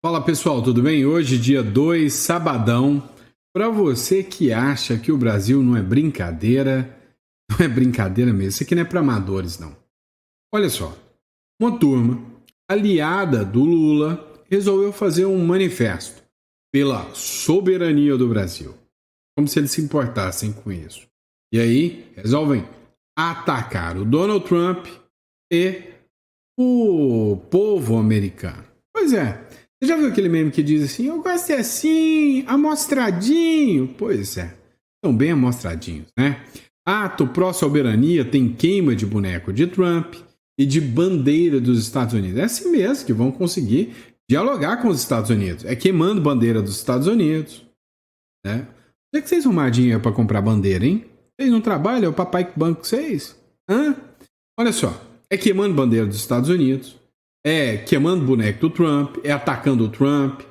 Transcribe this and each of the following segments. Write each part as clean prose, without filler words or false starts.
Fala pessoal, tudo bem? Hoje, dia 2, sabadão. Para você que acha que o Brasil não é brincadeira, não é brincadeira mesmo. Isso aqui não é para amadores, não. Olha só, uma turma aliada do Lula resolveu fazer um manifesto pela soberania do Brasil. Como se eles se importassem com isso. E aí, resolvem atacar o Donald Trump e o povo americano. Pois é. Você já viu aquele meme que diz assim, eu gosto de assim, amostradinho? Pois é, estão bem amostradinhos, né? Ato pró-soberania tem queima de boneco de Trump e de bandeira dos Estados Unidos. É assim mesmo que vão conseguir dialogar com os Estados Unidos. É queimando bandeira dos Estados Unidos. Né? Onde é que vocês arrumam dinheiro para comprar bandeira, hein? Vocês não trabalham? É o papai que banca vocês? Hã? Olha só, é queimando bandeira dos Estados Unidos. É queimando boneco do Trump, é atacando o Trump.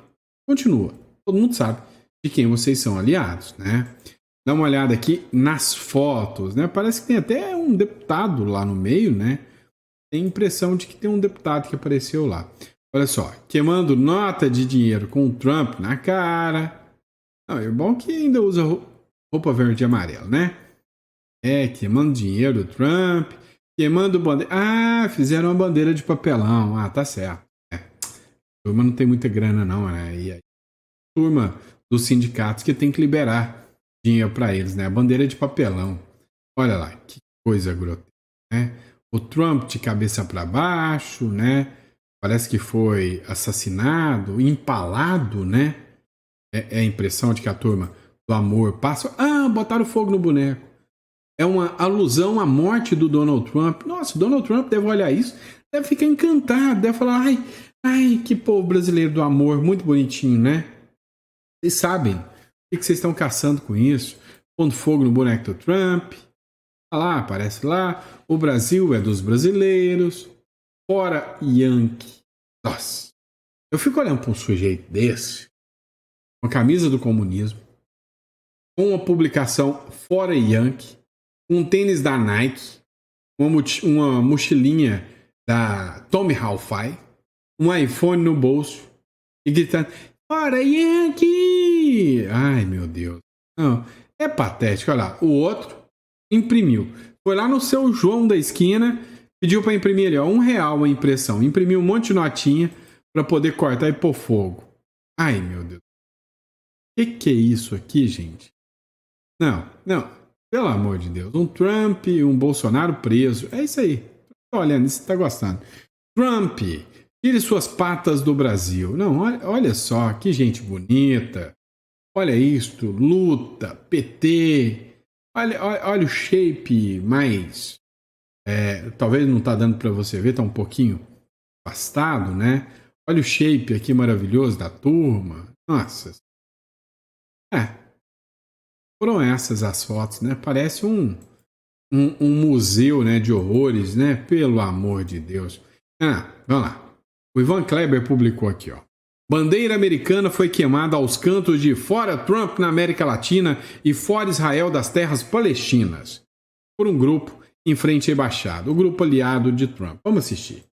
Continua. Todo mundo sabe de quem vocês são aliados, né? Dá uma olhada aqui nas fotos, né? Parece que tem até um deputado lá no meio, né? Tem impressão de que tem um deputado que apareceu lá. Olha só, queimando nota de dinheiro com o Trump na cara. Não, é bom que ainda usa roupa verde e amarela, né? É, queimando dinheiro do Trump. Queimando bandeira. Ah, fizeram uma bandeira de papelão. Ah, tá certo. É. A turma não tem muita grana, não, né? E aí, a turma dos sindicatos que tem que liberar dinheiro para eles, né? A bandeira de papelão. Olha lá, que coisa grotesca, né? O Trump de cabeça para baixo, né? Parece que foi assassinado, empalado, né? É a impressão de que a turma do amor passa. Ah, botaram fogo no boneco. É uma alusão à morte do Donald Trump. Nossa, o Donald Trump deve olhar isso, deve ficar encantado, deve falar, ai, que povo brasileiro do amor, muito bonitinho, né? Vocês sabem o que vocês estão caçando com isso? Pondo fogo no boneco do Trump. Olha lá, aparece lá, o Brasil é dos brasileiros, fora Yankee. Nossa, eu fico olhando para um sujeito desse, com a camisa do comunismo, com uma publicação fora Yankee, um tênis da Nike, uma mochilinha da Tommy Hilfiger, um iPhone no bolso e gritando, fora Yankee! Ai, meu Deus. Não, é patético. Olha lá, o outro imprimiu. Foi lá no seu João da esquina, pediu para imprimir ali, ó, R$1 a impressão. Imprimiu um monte de notinha para poder cortar e pôr fogo. Ai, meu Deus. O que é isso aqui, gente? Não. Pelo amor de Deus. Um Trump, um Bolsonaro preso. É isso aí. Tô olhando, você tá gostando. Trump, tire suas patas do Brasil. Não, olha só, que gente bonita. Olha isto, luta, PT. Olha o shape mais... talvez não tá dando para você ver, tá um pouquinho afastado, né? Olha o shape aqui maravilhoso da turma. Nossa. Foram essas as fotos, né? Parece um museu, né, de horrores, né? Pelo amor de Deus. Vamos lá. O Ivan Kleber publicou aqui, ó. Bandeira americana foi queimada aos cantos de Fora Trump na América Latina e Fora Israel das terras palestinas. Por um grupo em frente à embaixada. O grupo aliado de Trump. Vamos assistir.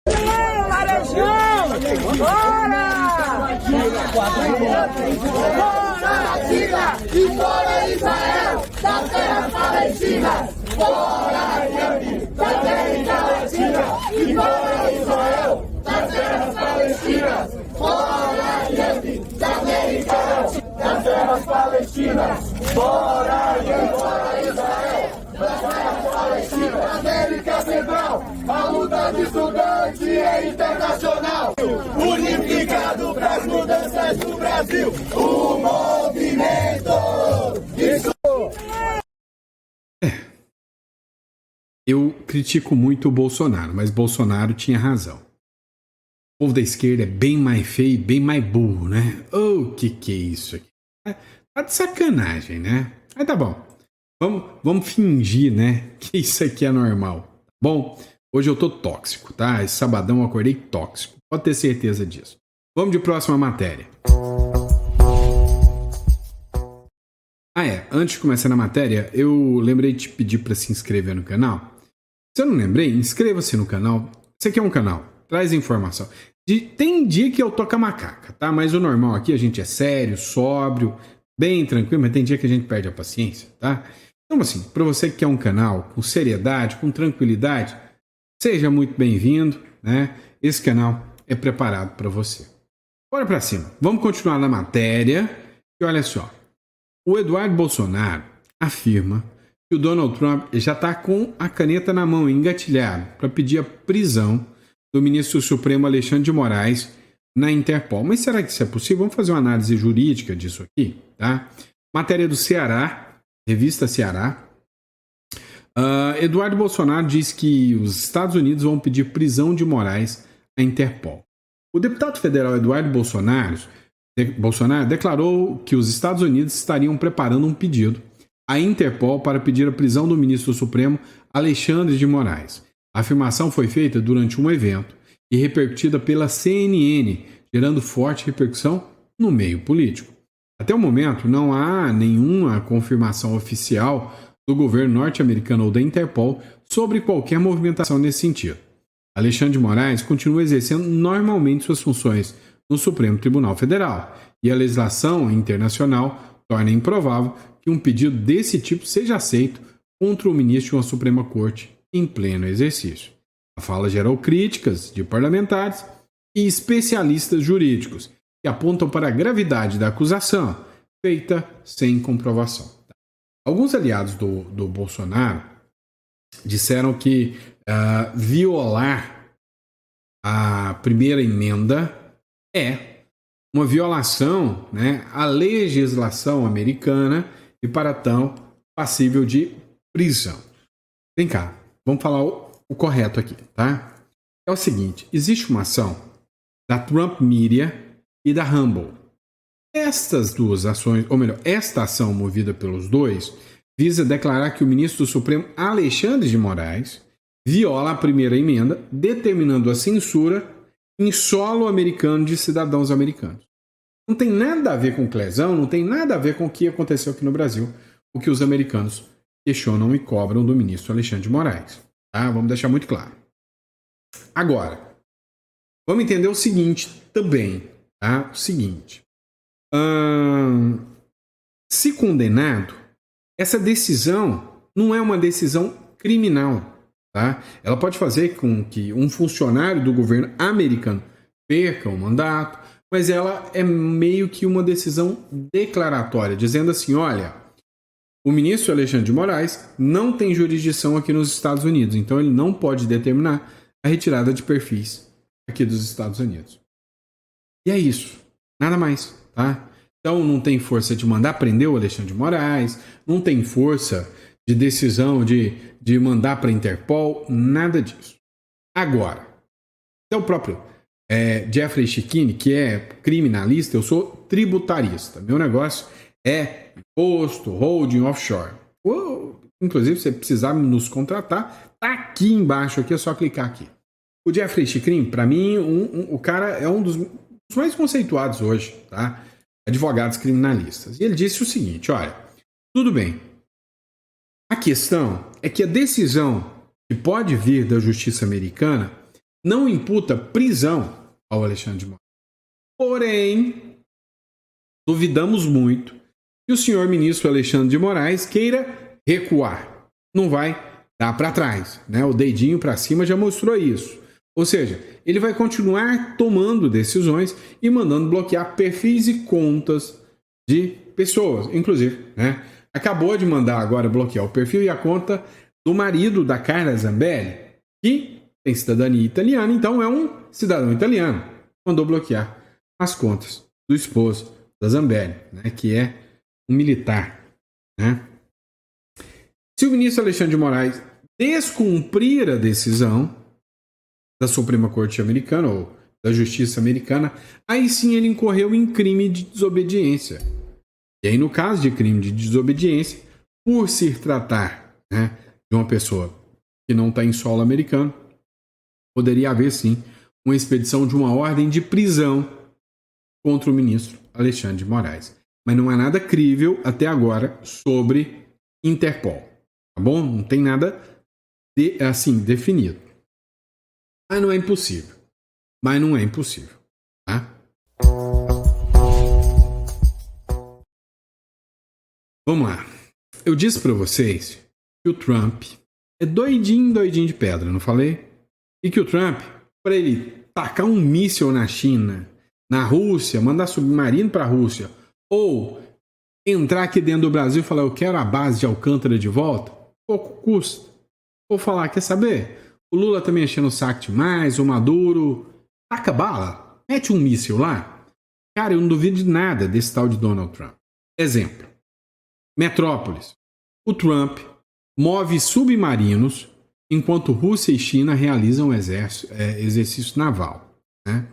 E fora Israel, das terras palestinas, fora Yankee, da América Latina, e fora Israel, das terras palestinas, fora Yankee, da América Latina, das terras palestinas, fora Yankee, fora Israel, das terras palestinas, América Central, a luta de estudante é internacional, unificado para as mudanças do Brasil, o movimento. Eu critico muito o Bolsonaro, mas Bolsonaro tinha razão. O povo da esquerda é bem mais feio e bem mais burro, né? Oh, que é isso aqui? Tá de sacanagem, né? Aí tá bom. Vamos fingir, né, que isso aqui é normal. Bom, hoje eu tô tóxico, tá? Esse sabadão eu acordei tóxico. Pode ter certeza disso. Vamos de próxima matéria. Antes de começar na matéria, eu lembrei de te pedir para se inscrever no canal. Se eu não lembrei, inscreva-se no canal. Esse aqui é um canal, traz informação. Tem dia que eu tô com a macaca, tá? Mas o normal aqui, a gente é sério, sóbrio, bem tranquilo, mas tem dia que a gente perde a paciência, tá? Então, assim, para você que quer um canal com seriedade, com tranquilidade, seja muito bem-vindo, né? Esse canal é preparado para você. Bora para cima. Vamos continuar na matéria. E olha só. O Eduardo Bolsonaro afirma que o Donald Trump já está com a caneta na mão, engatilhado, para pedir a prisão do ministro Supremo Alexandre de Moraes na Interpol. Mas será que isso é possível? Vamos fazer uma análise jurídica disso aqui, tá? Matéria do Ceará, revista Ceará. Eduardo Bolsonaro diz que os Estados Unidos vão pedir prisão de Moraes à Interpol. O deputado federal Eduardo Bolsonaro declarou que os Estados Unidos estariam preparando um pedido à Interpol para pedir a prisão do ministro Supremo Alexandre de Moraes. A afirmação foi feita durante um evento e repercutida pela CNN, gerando forte repercussão no meio político. Até o momento, não há nenhuma confirmação oficial do governo norte-americano ou da Interpol sobre qualquer movimentação nesse sentido. Alexandre de Moraes continua exercendo normalmente suas funções no Supremo Tribunal Federal, e a legislação internacional torna improvável que um pedido desse tipo seja aceito contra o ministro de uma Suprema Corte em pleno exercício. A fala gerou críticas de parlamentares e especialistas jurídicos que apontam para a gravidade da acusação, feita sem comprovação. Alguns aliados do Bolsonaro disseram que violar a primeira emenda é uma violação, né, à legislação americana e, para tão, passível de prisão. Vem cá, vamos falar o correto aqui, tá? É o seguinte, existe uma ação da Trump Media e da Rumble. Estas duas ações, ou melhor, esta ação movida pelos dois, visa declarar que o ministro do Supremo Alexandre de Moraes viola a primeira emenda, determinando a censura em solo americano de cidadãos americanos. Não tem nada a ver com Clezão, não tem nada a ver com o que aconteceu aqui no Brasil, o que os americanos questionam e cobram do ministro Alexandre de Moraes. Tá? Vamos deixar muito claro. Agora, vamos entender o seguinte também. Tá? O seguinte. Se condenado, essa decisão não é uma decisão criminal. Tá? Ela pode fazer com que um funcionário do governo americano perca o mandato, mas ela é meio que uma decisão declaratória, dizendo assim, olha, o ministro Alexandre de Moraes não tem jurisdição aqui nos Estados Unidos, então ele não pode determinar a retirada de perfis aqui dos Estados Unidos. E é isso, nada mais, tá? Então não tem força de mandar prender o Alexandre de Moraes, não tem força de decisão de mandar para a Interpol, nada disso. Agora, é o próprio Jeffrey Schickini, que é criminalista, eu sou tributarista. Meu negócio é imposto, holding, offshore. Inclusive, se você precisar nos contratar, tá aqui embaixo, aqui é só clicar aqui. O Jeffrey Schickini, para mim, o cara é um dos mais conceituados hoje, tá? Advogados criminalistas. E ele disse o seguinte, olha, tudo bem, a questão é que a decisão que pode vir da justiça americana não imputa prisão ao Alexandre de Moraes. Porém, duvidamos muito que o senhor ministro Alexandre de Moraes queira recuar. Não vai dar para trás, né? O dedinho para cima já mostrou isso. Ou seja, ele vai continuar tomando decisões e mandando bloquear perfis e contas de pessoas, inclusive, né? Acabou de mandar agora bloquear o perfil e a conta do marido da Carla Zambelli, que tem cidadania italiana, então é um cidadão italiano. Mandou bloquear as contas do esposo da Zambelli, né, que é um militar. Né? Se o ministro Alexandre de Moraes descumprir a decisão da Suprema Corte Americana ou da Justiça Americana, aí sim ele incorreu em crime de desobediência. E aí, no caso de crime de desobediência, por se tratar, né, de uma pessoa que não está em solo americano, poderia haver, sim, uma expedição de uma ordem de prisão contra o ministro Alexandre de Moraes. Mas não há nada crível até agora sobre Interpol. Tá bom? Não tem nada assim definido. Ah, não é impossível. mas não é impossível, tá? Vamos lá. Eu disse para vocês que o Trump é doidinho de pedra, não falei? E que o Trump, para ele tacar um míssil na China, na Rússia, mandar submarino para a Rússia, ou entrar aqui dentro do Brasil e falar eu quero a base de Alcântara de volta, pouco custa. Ou falar, quer saber? O Lula tá me enchendo o saco demais, o Maduro taca bala, mete um míssil lá. Cara, eu não duvido de nada desse tal de Donald Trump. Exemplo. Metrópolis. O Trump move submarinos enquanto Rússia e China realizam exercício naval. Né?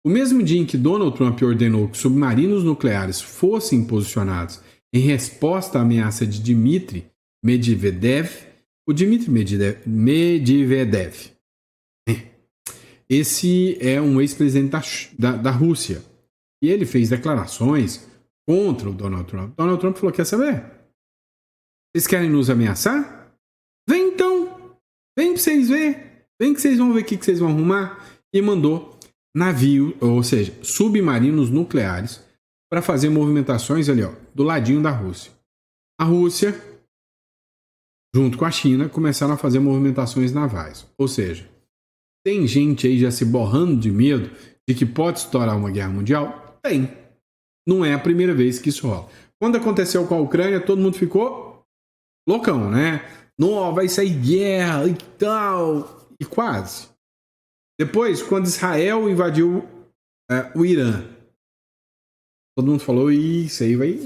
O mesmo dia em que Donald Trump ordenou que submarinos nucleares fossem posicionados em resposta à ameaça de Dmitry Medvedev, o Dmitry Medvedev, esse é um ex-presidente da Rússia, e ele fez declarações contra o Donald Trump. Donald Trump falou, quer saber? Vocês querem nos ameaçar? Vem então! Vem pra vocês verem! Vem que vocês vão ver o que vocês vão arrumar. E mandou navio, ou seja, submarinos nucleares para fazer movimentações ali, ó, do ladinho da Rússia. A Rússia, junto com a China, começaram a fazer movimentações navais. Ou seja, tem gente aí já se borrando de medo de que pode estourar uma guerra mundial? Tem. Não é a primeira vez que isso rola. Quando aconteceu com a Ucrânia, todo mundo ficou loucão, né? Não, vai sair guerra e tal. E quase. Depois, quando Israel invadiu o Irã, todo mundo falou, isso aí vai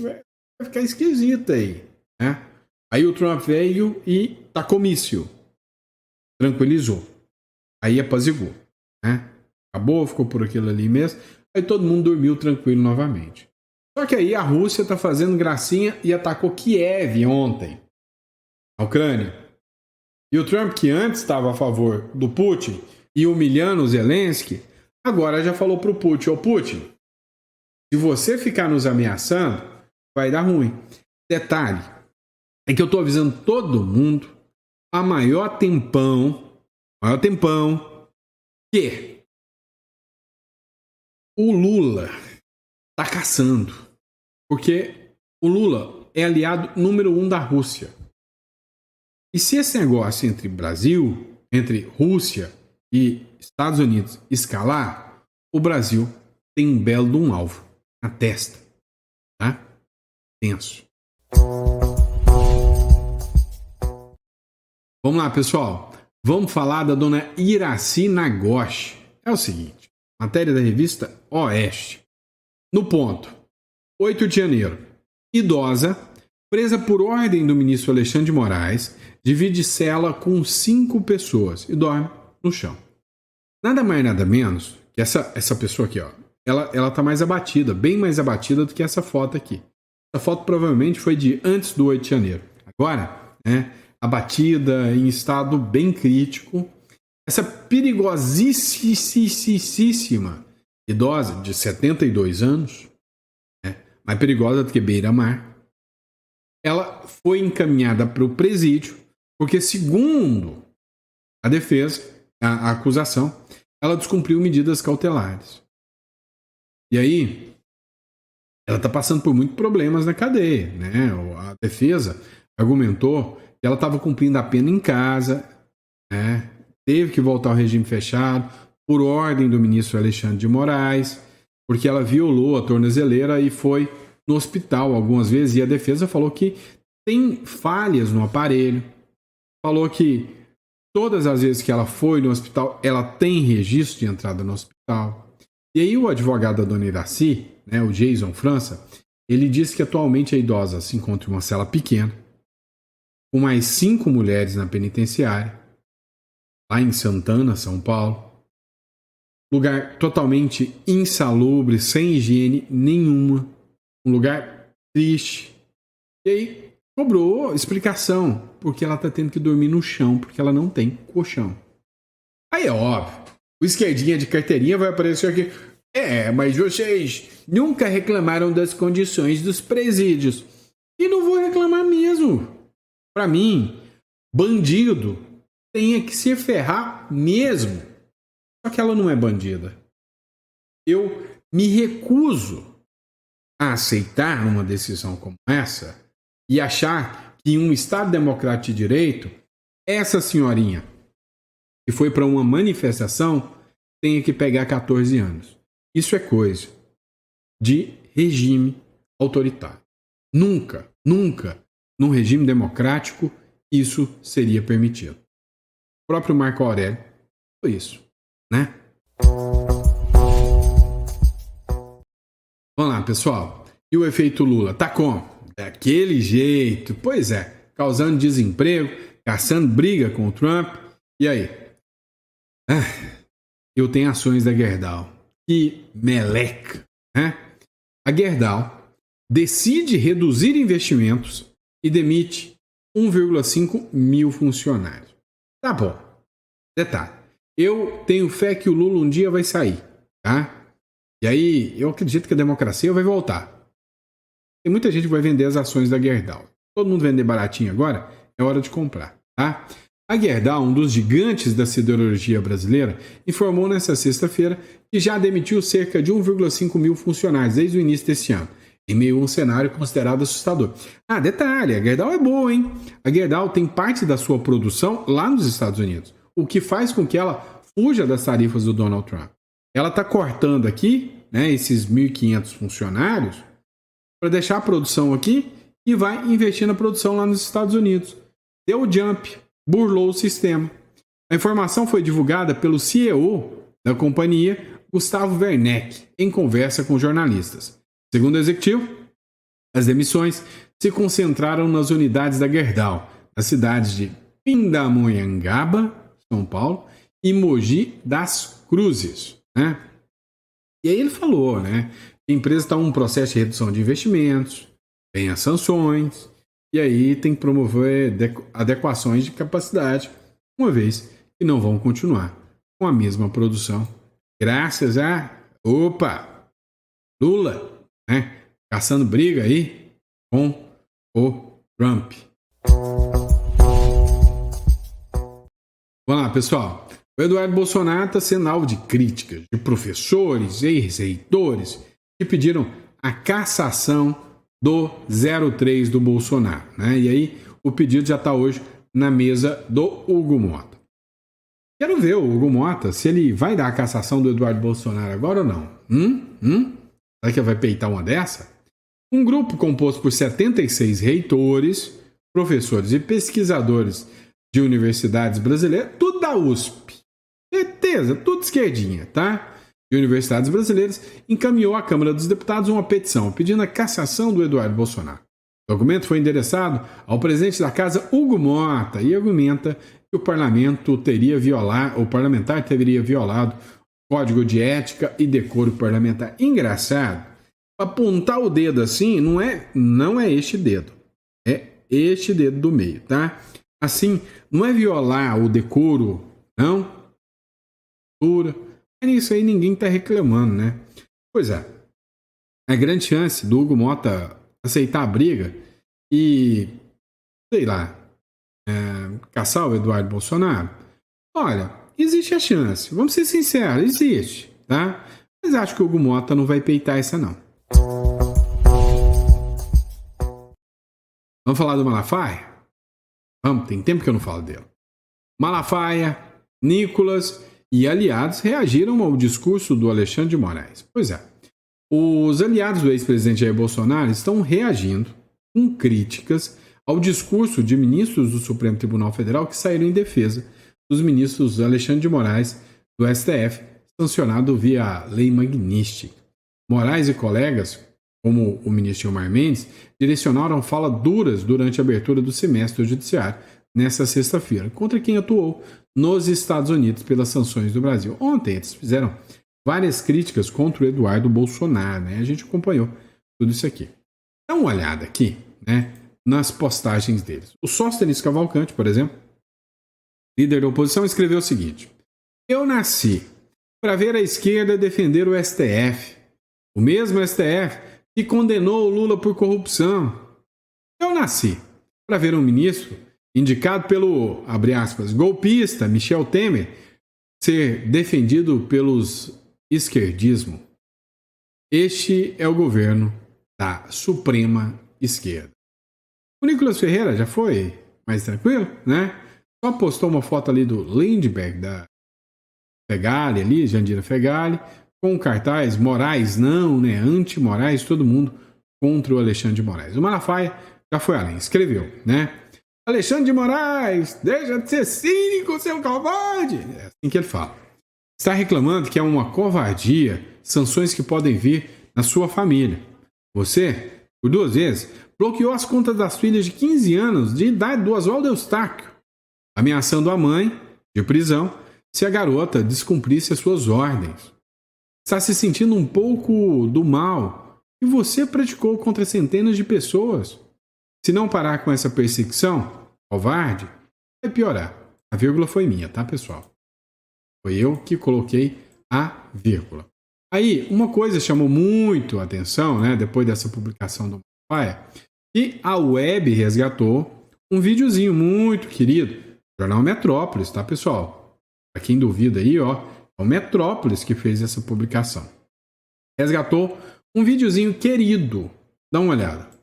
ficar esquisito aí, né? Aí o Trump veio e tacou míssil. Tranquilizou. Aí apaziguou, né? Acabou, ficou por aquilo ali mesmo. Aí todo mundo dormiu tranquilo novamente. Só que aí a Rússia está fazendo gracinha e atacou Kiev ontem, a Ucrânia. E o Trump, que antes estava a favor do Putin e humilhando o Zelensky, agora já falou pro Putin, ô Putin, se você ficar nos ameaçando, vai dar ruim. Detalhe, é que eu tô avisando todo mundo há maior tempão, que o Lula tá caçando. Porque o Lula é aliado número 1 da Rússia. E se esse negócio entre Rússia e Estados Unidos escalar, o Brasil tem um belo de um alvo na testa. Tá? Tenso. Vamos lá, pessoal. Vamos falar da dona Iraci Nagoshi. É o seguinte, matéria da revista Oeste. No ponto, 8 de janeiro. Idosa, presa por ordem do ministro Alexandre de Moraes, divide cela com 5 pessoas e dorme no chão. Nada mais, nada menos que essa pessoa aqui, ó. Ela tá mais abatida, bem mais abatida do que essa foto aqui. Essa foto provavelmente foi de antes do 8 de janeiro. Agora, né, abatida, em estado bem crítico. Essa perigosíssima idosa de 72 anos, né, mais perigosa do que beira-mar, ela foi encaminhada para o presídio porque, segundo a defesa, a acusação, ela descumpriu medidas cautelares. E aí, ela está passando por muitos problemas na cadeia, né? A defesa argumentou que ela estava cumprindo a pena em casa, né? Teve que voltar ao regime fechado por ordem do ministro Alexandre de Moraes, porque ela violou a tornozeleira e foi no hospital algumas vezes, e a defesa falou que tem falhas no aparelho, falou que todas as vezes que ela foi no hospital, ela tem registro de entrada no hospital. E aí o advogado da dona Iraci, né, o Jason França, ele disse que atualmente a idosa se encontra em uma cela pequena, com mais 5 mulheres na penitenciária, lá em Santana, São Paulo. Lugar totalmente insalubre, sem higiene nenhuma. Um lugar triste. E aí cobrou explicação, porque ela está tendo que dormir no chão, porque ela não tem colchão. Aí é óbvio. O esquerdinha de carteirinha vai aparecer aqui. Mas vocês nunca reclamaram das condições dos presídios. E não vou reclamar mesmo. Para mim, bandido tem que se ferrar mesmo. Só que ela não é bandida. Eu me recuso a aceitar uma decisão como essa e achar que em um Estado democrático de direito, essa senhorinha que foi para uma manifestação tenha que pegar 14 anos. Isso é coisa de regime autoritário. Nunca, nunca, num regime democrático, isso seria permitido. O próprio Marco Aurélio foi isso, né? Vamos lá, pessoal. E o efeito Lula? Tá como? Daquele jeito. Pois é, causando desemprego, caçando briga com o Trump. E aí? Eu tenho ações da Gerdau. Que meleca, né? A Gerdau decide reduzir investimentos e demite 1,5 mil funcionários. Tá bom. Detalhe. Eu tenho fé que o Lula um dia vai sair, tá? E aí, eu acredito que a democracia vai voltar. Tem muita gente que vai vender as ações da Gerdau. Todo mundo vender baratinho agora, é hora de comprar, tá? A Gerdau, um dos gigantes da siderurgia brasileira, informou nesta sexta-feira que já demitiu cerca de 1,5 mil funcionários desde o início deste ano, em meio a um cenário considerado assustador. Detalhe, a Gerdau é boa, hein? A Gerdau tem parte da sua produção lá nos Estados Unidos, o que faz com que ela fuja das tarifas do Donald Trump. Ela está cortando aqui, né, esses 1.500 funcionários para deixar a produção aqui e vai investir na produção lá nos Estados Unidos. Deu o jump, burlou o sistema. A informação foi divulgada pelo CEO da companhia, Gustavo Werneck, em conversa com jornalistas. Segundo o executivo, as demissões se concentraram nas unidades da Gerdau, nas cidades de Pindamonhangaba, São Paulo, e Mogi das Cruzes, né? E aí ele falou, né? Que a empresa está em um processo de redução de investimentos, tem as sanções, e aí tem que promover adequações de capacidade, uma vez que não vão continuar com a mesma produção. Graças a... Lula, né? Caçando briga aí com o Trump. Vamos lá, pessoal. O Eduardo Bolsonaro está sendo alvo de críticas de professores, ex-reitores, que pediram a cassação do 03 do Bolsonaro, né? E aí o pedido já está hoje na mesa do Hugo Mota. Quero ver o Hugo Mota se ele vai dar a cassação do Eduardo Bolsonaro agora ou não. Será que ele vai peitar uma dessa? Um grupo composto por 76 reitores, professores e pesquisadores de universidades brasileiras, tudo da USP. Certeza, tudo esquerdinha, tá? De universidades brasileiras, encaminhou à Câmara dos Deputados uma petição pedindo a cassação do Eduardo Bolsonaro. O documento foi endereçado ao presidente da Casa, Hugo Mota, e argumenta que o parlamentar teria violado o Código de Ética e Decoro Parlamentar. Engraçado, apontar o dedo assim não é este dedo, é este dedo do meio, tá? Assim, não é violar o decoro, não. Mas nisso aí ninguém está reclamando, né? Pois é. A grande chance do Hugo Mota aceitar a briga e, sei lá, caçar o Eduardo Bolsonaro. Olha, existe a chance. Vamos ser sinceros, existe, tá? Mas acho que o Hugo Mota não vai peitar essa, não. Vamos falar do Malafaia? Vamos, tem tempo que eu não falo dele. Malafaia, Nicolas e aliados reagiram ao discurso do Alexandre de Moraes. Pois é, os aliados do ex-presidente Jair Bolsonaro estão reagindo com críticas ao discurso de ministros do Supremo Tribunal Federal que saíram em defesa dos ministros Alexandre de Moraes do STF, sancionado via Lei Magnífica. Moraes e colegas, como o ministro Gilmar Mendes, direcionaram fala duras durante a abertura do semestre do Judiciário nesta sexta-feira, contra quem atuou nos Estados Unidos pelas sanções do Brasil. Ontem eles fizeram várias críticas contra o Eduardo Bolsonaro, né? A gente acompanhou tudo isso aqui. Dá uma olhada aqui, né, nas postagens deles. O Sóstenes Cavalcante, por exemplo, líder da oposição, escreveu o seguinte: eu nasci para ver a esquerda defender o STF, o mesmo STF que condenou o Lula por corrupção. Eu nasci para ver um ministro indicado pelo, abre aspas, golpista Michel Temer, ser defendido pelos esquerdismo. Este é o governo da Suprema Esquerda. O Nicolas Ferreira já foi mais tranquilo, né? Só postou uma foto ali do Lindbergh, da Fegali ali, Jandira Fegali, com o cartaz Moraes não, né? Anti-Moraes, todo mundo contra o Alexandre de Moraes. O Malafaia já foi além, escreveu, né? Alexandre de Moraes, deixa de ser cínico, seu covarde. É assim que ele fala. Está reclamando que é uma covardia sanções que podem vir na sua família. Você, por 2 vezes, bloqueou as contas das filhas de 15 anos de idade do Oswaldo Eustáquio, ameaçando a mãe de prisão se a garota descumprisse as suas ordens. Está se sentindo um pouco do mal que você praticou contra centenas de pessoas. Se não parar com essa perseguição, covarde, vai piorar. A vírgula foi minha, tá, pessoal? Foi eu que coloquei a vírgula. Aí, uma coisa chamou muito a atenção, né, depois dessa publicação do Malafaia, que a web resgatou um videozinho muito querido, Jornal Metrópolis, tá, pessoal? Para quem duvida aí, ó, é o Metrópolis que fez essa publicação. Resgatou um videozinho querido. Dá uma olhada.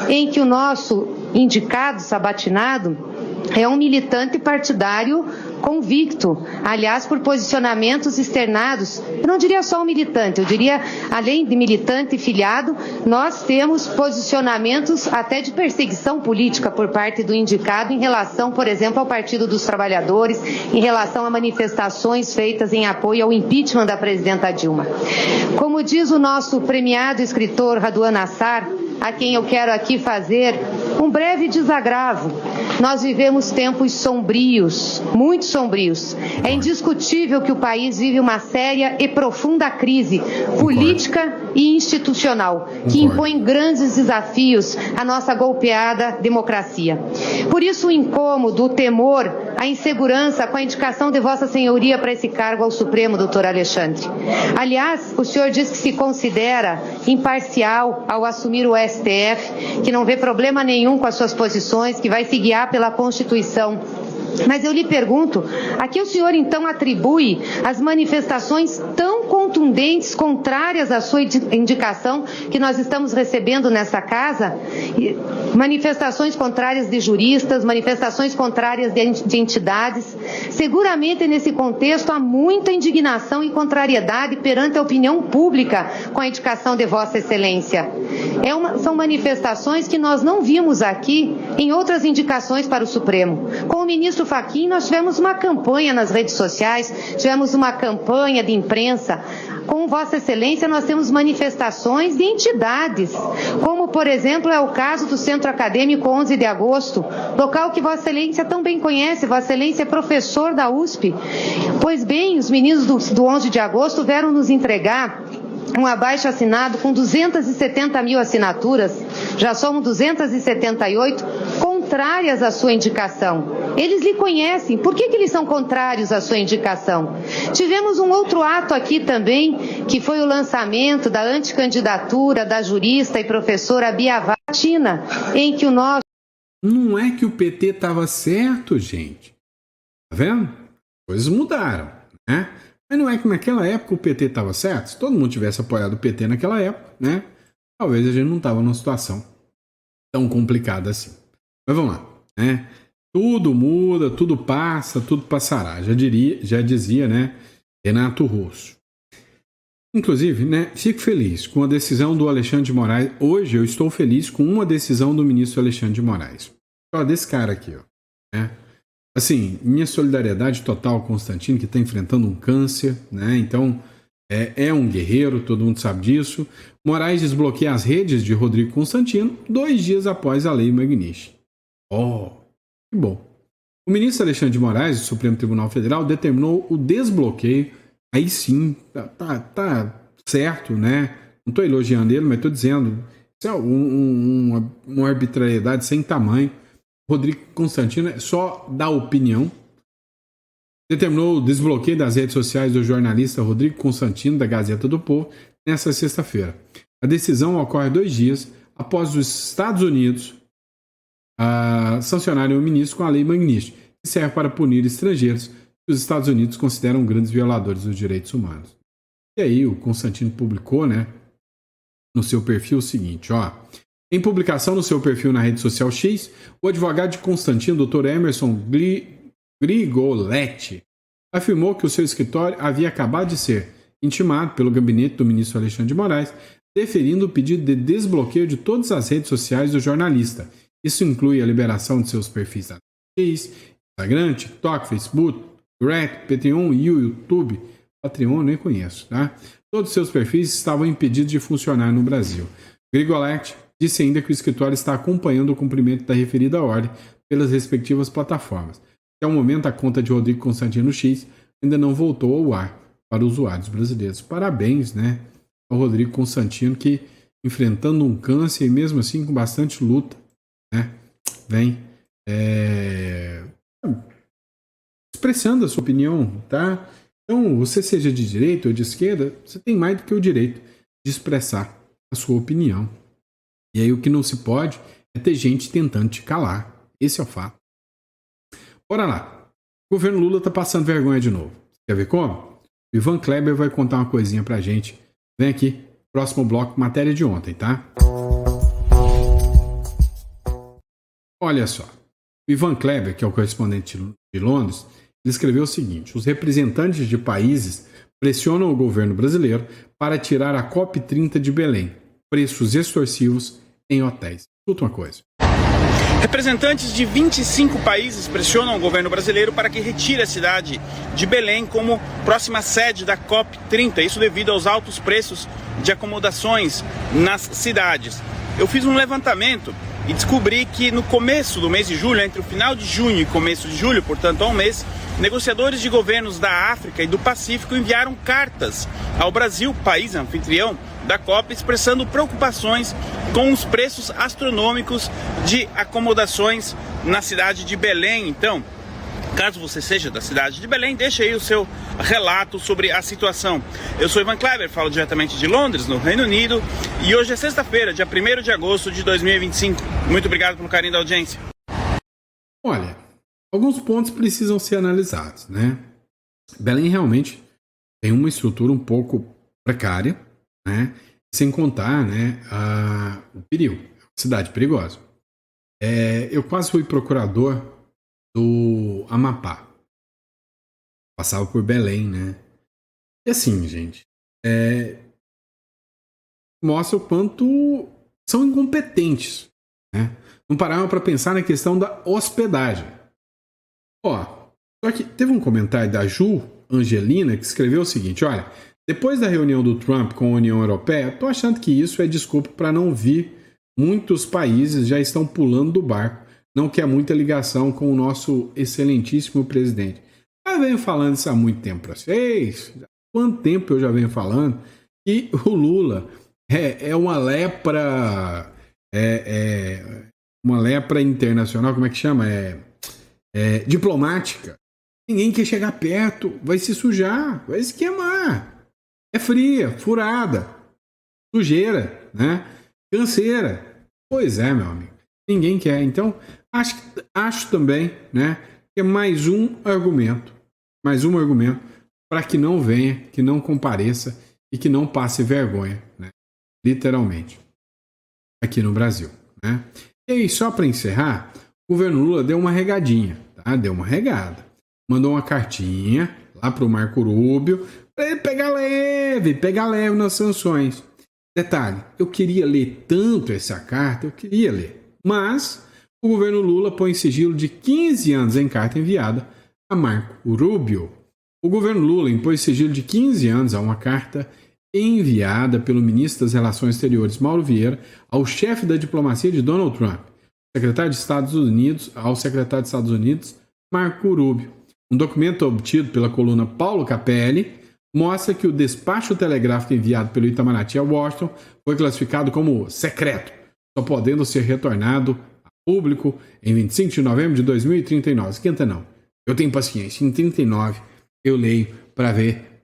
Em que o nosso indicado sabatinado é um militante partidário convicto, aliás, por posicionamentos externados. Eu não diria só um militante, eu diria, além de militante e filiado, nós temos posicionamentos até de perseguição política por parte do indicado em relação, por exemplo, ao Partido dos Trabalhadores, em relação a manifestações feitas em apoio ao impeachment da presidenta Dilma. Como diz o nosso premiado escritor Raduan Nassar, a quem eu quero aqui fazer um breve desagravo. Nós vivemos tempos sombrios, muito sombrios. É indiscutível que o país vive uma séria e profunda crise política e institucional, que impõe grandes desafios à nossa golpeada democracia. Por isso o incômodo, o temor, a insegurança com a indicação de Vossa Senhoria para esse cargo ao Supremo, doutor Alexandre. Aliás, o senhor diz que se considera imparcial ao assumir o STF, que não vê problema nenhum com as suas posições, que vai se guiar pela Constituição. Mas eu lhe pergunto, a que o senhor então atribui as manifestações tão contundentes, contrárias à sua indicação, que nós estamos recebendo nessa casa? Manifestações contrárias de juristas, manifestações contrárias de entidades. Seguramente nesse contexto há muita indignação e contrariedade perante a opinião pública com a indicação de Vossa Excelência. São manifestações que nós não vimos aqui em outras indicações para o Supremo. Com o ministro Fachin, nós tivemos uma campanha nas redes sociais, tivemos uma campanha de imprensa. Com Vossa Excelência, nós temos manifestações de entidades, como, por exemplo, é o caso do Centro Acadêmico 11 de Agosto, local que Vossa Excelência tão bem conhece. Vossa Excelência é professor da USP. Pois bem, os meninos do 11 de Agosto vieram nos entregar um abaixo-assinado com 270 mil assinaturas, já somos 278, contrárias à sua indicação. Eles lhe conhecem. Por que eles são contrários à sua indicação? Tivemos um outro ato aqui também, que foi o lançamento da anticandidatura da jurista e professora Bia Vatina, em que o nosso... Não é que o PT estava certo, gente. Tá vendo? Coisas mudaram, né? Mas não é que naquela época o PT estava certo? Se todo mundo tivesse apoiado o PT naquela época, né? Talvez a gente não estava numa situação tão complicada assim. Mas vamos lá, né? Tudo muda, tudo passa, tudo passará. Já dizia, né, Renato Russo. Inclusive, né, fico feliz com a decisão do Alexandre de Moraes. Hoje eu estou feliz com uma decisão do ministro Alexandre de Moraes. Olha desse cara aqui, ó, né? Assim, minha solidariedade total ao Constantino, que está enfrentando um câncer, né? Então, é um guerreiro, todo mundo sabe disso. Moraes desbloqueia as redes de Rodrigo Constantino 2 dias após a lei Magnish. Oh, que bom. O ministro Alexandre de Moraes, do Supremo Tribunal Federal, determinou o desbloqueio. Aí sim, tá certo, né? Não estou elogiando ele, mas estou dizendo, isso é uma arbitrariedade sem tamanho. Rodrigo Constantino só dá opinião. Determinou o desbloqueio das redes sociais do jornalista Rodrigo Constantino, da Gazeta do Povo, nesta sexta-feira. A decisão ocorre 2 dias após os Estados Unidos sancionarem o ministro com a lei Magnish, que serve para punir estrangeiros que os Estados Unidos consideram grandes violadores dos direitos humanos. E aí o Constantino publicou, né, no seu perfil o seguinte, ó. Em publicação no seu perfil na rede social X, o advogado de Constantino, Dr. Emerson Grigoletti, afirmou que o seu escritório havia acabado de ser intimado pelo gabinete do ministro Alexandre de Moraes, deferindo o pedido de desbloqueio de todas as redes sociais do jornalista. Isso inclui a liberação de seus perfis na X, Instagram, TikTok, Facebook, Thread, Patreon e YouTube. Patreon eu nem conheço, tá? Todos os seus perfis estavam impedidos de funcionar no Brasil. Grigoletti disse ainda que o escritório está acompanhando o cumprimento da referida ordem pelas respectivas plataformas. Até o momento, a conta de Rodrigo Constantino X ainda não voltou ao ar para usuários brasileiros. Parabéns, né, ao Rodrigo Constantino, que enfrentando um câncer e mesmo assim com bastante luta, né, vem expressando a sua opinião, tá? Então, você seja de direita ou de esquerda, você tem mais do que o direito de expressar a sua opinião. E aí o que não se pode é ter gente tentando te calar. Esse é o fato. Bora lá. O governo Lula tá passando vergonha de novo. Quer ver como? O Ivan Kleber vai contar uma coisinha pra gente. Vem aqui, próximo bloco, matéria de ontem, tá? Olha só. O Ivan Kleber, que é o correspondente de Londres, ele escreveu o seguinte: os representantes de países pressionam o governo brasileiro para tirar a COP30 de Belém. Preços extorsivos em hotéis. Escuta uma coisa. Representantes de 25 países pressionam o governo brasileiro para que retire a cidade de Belém como próxima sede da COP30. Isso devido aos altos preços de acomodações nas cidades. Eu fiz um levantamento e descobri que no começo do mês de julho, entre o final de junho e começo de julho, portanto há um mês, negociadores de governos da África e do Pacífico enviaram cartas ao Brasil, país anfitrião da COP, expressando preocupações com os preços astronômicos de acomodações na cidade de Belém. Então, caso você seja da cidade de Belém, deixe aí o seu relato sobre a situação. Eu sou Ivan Kleber, falo diretamente de Londres, no Reino Unido, e hoje é sexta-feira, dia 1º de agosto de 2025. Muito obrigado pelo carinho da audiência. Olha, alguns pontos precisam ser analisados, né? Belém realmente tem uma estrutura um pouco precária, né? Sem contar, né, o perigo. Cidade perigosa. Eu quase fui procurador do Amapá. Passava por Belém, né? E assim, gente, mostra o quanto são incompetentes, né? Não pararam para pensar na questão da hospedagem. Ó, só que teve um comentário da Ju Angelina que escreveu o seguinte: olha, depois da reunião do Trump com a União Europeia, tô achando que isso é desculpa para não vir. Muitos países já estão pulando do barco. Não quer muita ligação com o nosso excelentíssimo presidente. Eu venho falando isso há muito tempo para vocês. Quanto tempo eu já venho falando que o Lula é uma lepra, uma lepra internacional, como é que chama? Diplomática. Ninguém quer chegar perto, vai se sujar, vai se queimar. É fria, furada, sujeira, né? Canseira. Pois é, meu amigo. Ninguém quer. Então, acho também, né, que é mais um argumento para que não venha, que não compareça e que não passe vergonha, né? Literalmente, aqui no Brasil, né? E aí, só para encerrar, o governo Lula deu uma regadinha, tá? Deu uma regada. Mandou uma cartinha lá para o Marco Rubio para ele pegar leve nas sanções. Detalhe, eu queria ler tanto essa carta, mas o governo Lula põe sigilo de 15 anos em carta enviada a Marco Rubio. O governo Lula impôs sigilo de 15 anos a uma carta enviada pelo ministro das Relações Exteriores, Mauro Vieira, ao chefe da diplomacia de Donald Trump, secretário de Estados Unidos, Marco Rubio. Um documento obtido pela coluna Paulo Capelli mostra que o despacho telegráfico enviado pelo Itamaraty a Washington foi classificado como secreto, só podendo ser retornado a público em 25 de novembro de 2039. Esquenta não. Eu tenho paciência. Em 39 eu leio para ver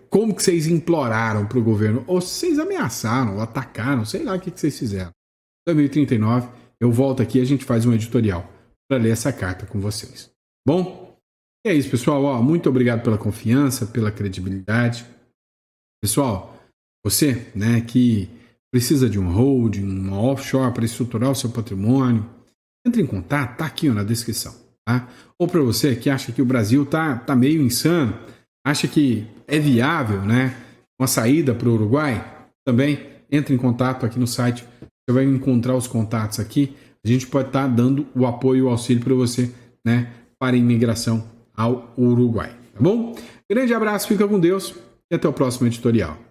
como que vocês imploraram para o governo, ou vocês ameaçaram, ou atacaram, sei lá o que vocês fizeram. Em 2039 eu volto aqui e a gente faz um editorial para ler essa carta com vocês. Bom? E é isso, pessoal. Ó, muito obrigado pela confiança, pela credibilidade. Pessoal, você, né, que precisa de um holding, uma offshore para estruturar o seu patrimônio, entre em contato, tá aqui ó, na descrição. Tá? Ou para você que acha que o Brasil tá meio insano, acha que é viável, né, uma saída para o Uruguai, também entre em contato aqui no site. Você vai encontrar os contatos aqui. A gente pode estar dando o apoio e o auxílio para você, né, para a imigração ao Uruguai. Tá bom? Grande abraço, fica com Deus e até o próximo editorial.